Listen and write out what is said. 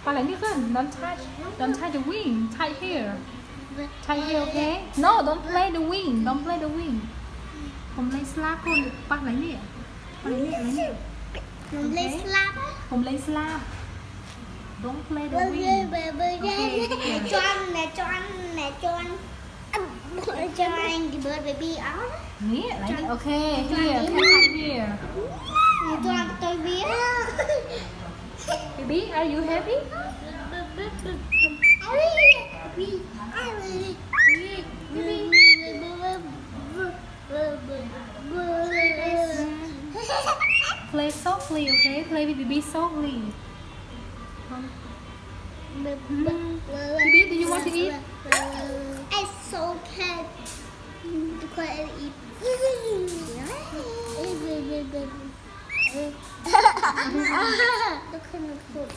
But like listen, don't touch the wing. Touch here. Touch here, okay? No, don't play the wing. Don't play the wing. ผมเลยสลาบคนปักอะไรเนี่ยปักอะไรเนี่ยผมเลยสลาบ Don't play the wing. Okay. Cho anh the bird baby áo. นี่อะไรเนี่ย Okay, here, touch here. Cho anh tôi biết. Baby, are you happy? Play softly, okay? Play with baby softly. Baby, do you want to eat? It's so cat. To quite eat. Look at the food.